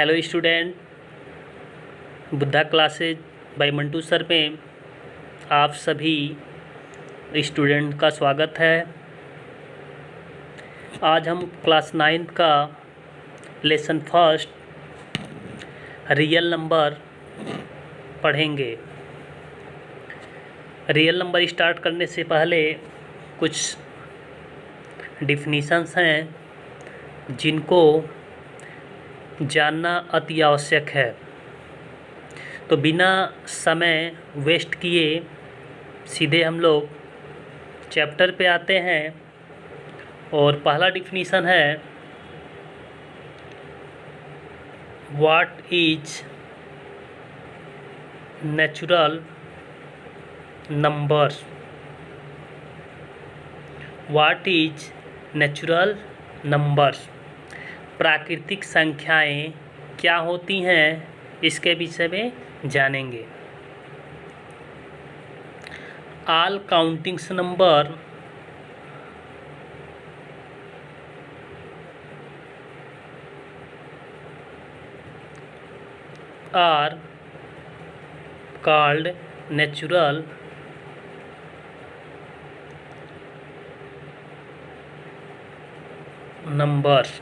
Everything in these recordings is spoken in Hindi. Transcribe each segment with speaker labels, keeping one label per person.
Speaker 1: Hello student, Buddha classes by Mantu sir में आप सभी स्टूडेंट का स्वागत है। आज हम क्लास 9 का लेसन फर्स्ट रियल नंबर पढ़ेंगे। रियल नंबर स्टार्ट करने से पहले कुछ डिफिनीशंस हैं जिनको जानना अति आवश्यक है। तो बिना समय वेस्ट किए सीधे हम लोग चैप्टर पे आते हैं और पहला डिफिनीशन है what is natural numbers. What is natural numbers, प्राकृतिक संख्याएं क्या होती हैं इसके विषय में जानेंगे। All countings number are called natural numbers.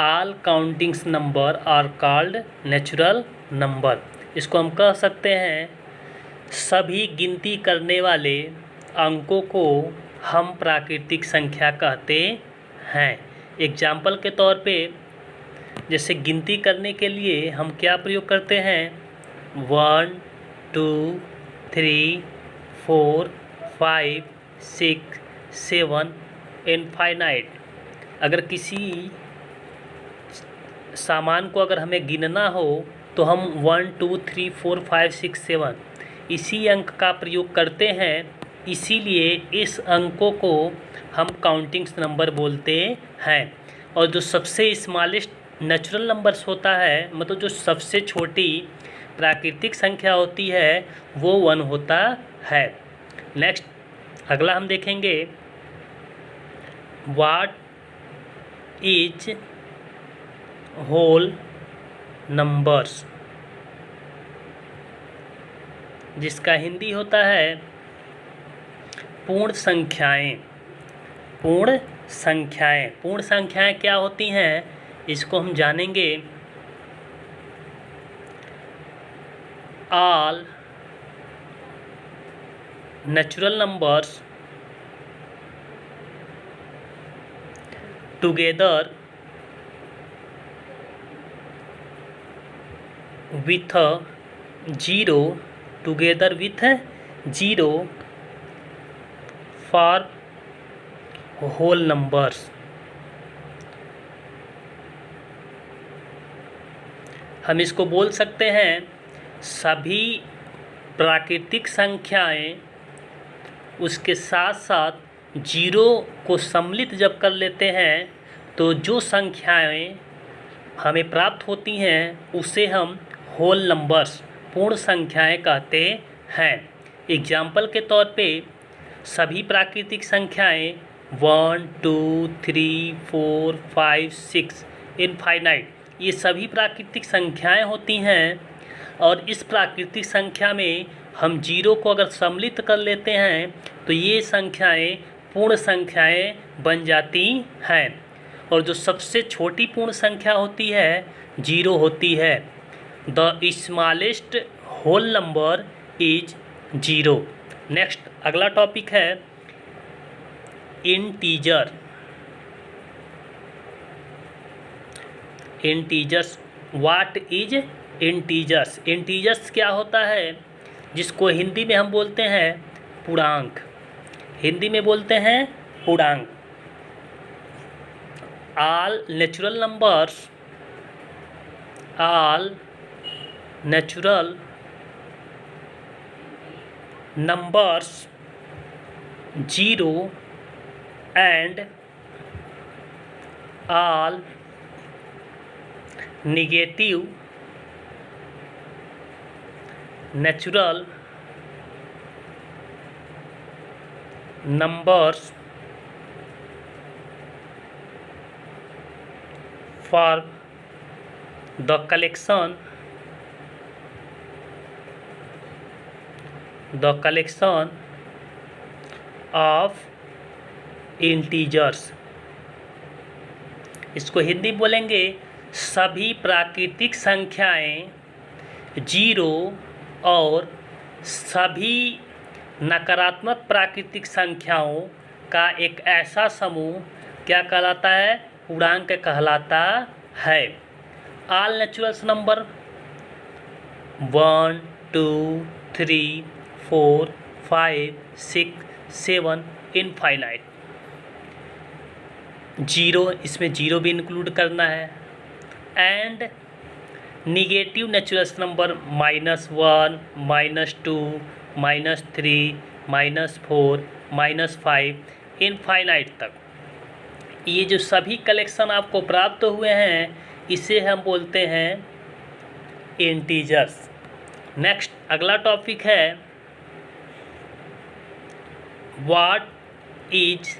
Speaker 1: All countings number are called natural number. इसको हम कह सकते हैं सभी गिनती करने वाले अंकों को हम प्राकृतिक संख्या कहते हैं। एग्जाम्पल के तौर पे जैसे गिनती करने के लिए हम क्या प्रयोग करते हैं 1 2 3 4 5 6 7 इनफाइनाइट। अगर किसी सामान को अगर हमें गिनना हो तो हम 1 2 3 4 5 6 7 इसी अंक का प्रयोग करते हैं। इसीलिए इस अंकों को हम काउंटिंग्स नंबर बोलते हैं। और जो सबसे स्मॉलेस्ट नेचुरल नंबर्स होता है, मतलब जो सबसे छोटी प्राकृतिक संख्या होती है, वो 1 होता है। नेक्स्ट अगला हम देखेंगे व्हाट इज होल नंबर्स, जिसका हिंदी होता है पूर्ण संख्याएं। पूर्ण संख्याएं, पूर्ण संख्याएं क्या होती हैं इसको हम जानेंगे। All natural numbers together with 0 together with 0 for whole numbers। हम इसको बोल सकते हैं सभी प्राकृतिक संख्याएं उसके साथ साथ 0 को सम्मिलित जब कर लेते हैं तो जो संख्याएं हमें प्राप्त होती हैं उसे हम होल नंबर्स, पूर्ण संख्याएं कहते हैं। एग्जाम्पल के तौर पे सभी प्राकृतिक संख्याएं 1 2 3 4 5 6 इनफाइनाइट, ये सभी प्राकृतिक संख्याएं होती हैं। और इस प्राकृतिक संख्या में हम 0 को अगर सम्मिलित कर लेते हैं तो ये संख्याएं पूर्ण संख्याएं बन जाती हैं। और जो सबसे छोटी पूर्ण संख्या होती है 0 होती है। The smallest whole number is 0। Next अगला टॉपिक है integer. Integers, what is integers. Integers क्या होता है जिसको हिंदी में हम बोलते हैं पूर्णांक। हिंदी में बोलते हैं पूर्णांक। All natural numbers, all natural numbers 0 and all negative natural numbers for the collection of integers. इसको हिंदी बोलेंगे सभी प्राकृतिक संख्याएं जीरो और सभी नकारात्मक प्राकृतिक संख्याओं का एक ऐसा समूह क्या कहलाता है? पूर्णांक कहलाता है। All naturals number 1 2 3 4 5 6 7 infinite. Zero, इसमें जीरो भी इंक्लूड करना है। And negative naturals number -1 -2 -3 -4 -5 infinite तक। ये जो सभी कलेक्शन आपको प्राप्त हुए हैं इसे हम बोलते हैं इंटीजर्स। नेक्स्ट अगला टॉपिक है व्हाट इज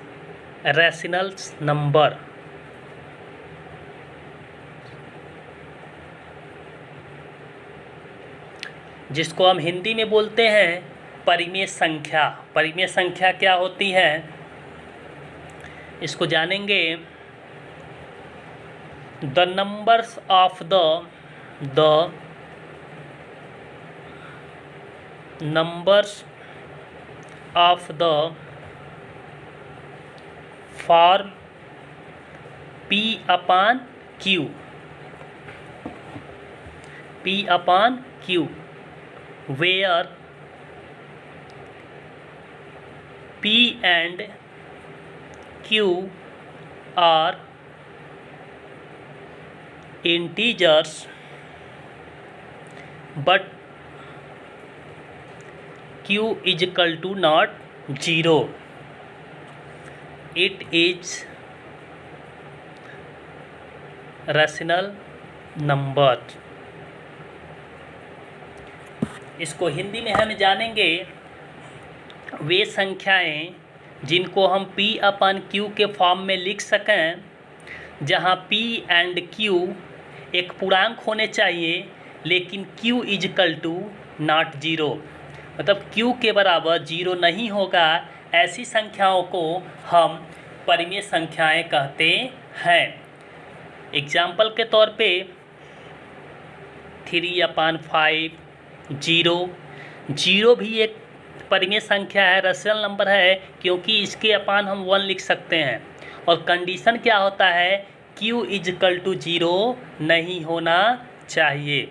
Speaker 1: रैशनल नंबर। जिसको हम हिंदी में बोलते हैं परिमेय संख्या। परिमेय संख्या क्या होती है इसको जानेंगे। The numbers of the numbers of the form P upon Q, P upon Q, where P and Q are integers but Q is equal to not 0. It is rational number. इसको हिंदी में हम जानेंगे वे संख्याएं जिनको हम P अपन Q के फॉर्म में लिख सकें, जहां P एंड Q एक पूर्णांक होने चाहिए लेकिन Q is equal to not 0, मतलब Q के बराबर 0 नहीं होगा। ऐसी संख्याओं को हम परिमेय संख्याएं कहते हैं। एग्जाम्पल के तौर पे 3/5, 0 भी एक परिमेय संख्या है, रैशनल नंबर है, क्योंकि इसके अपान हम 1 लिख सकते हैं। और कंडीशन क्या होता है? Q इज इक्वल टू 0 नहीं होना चाहिए।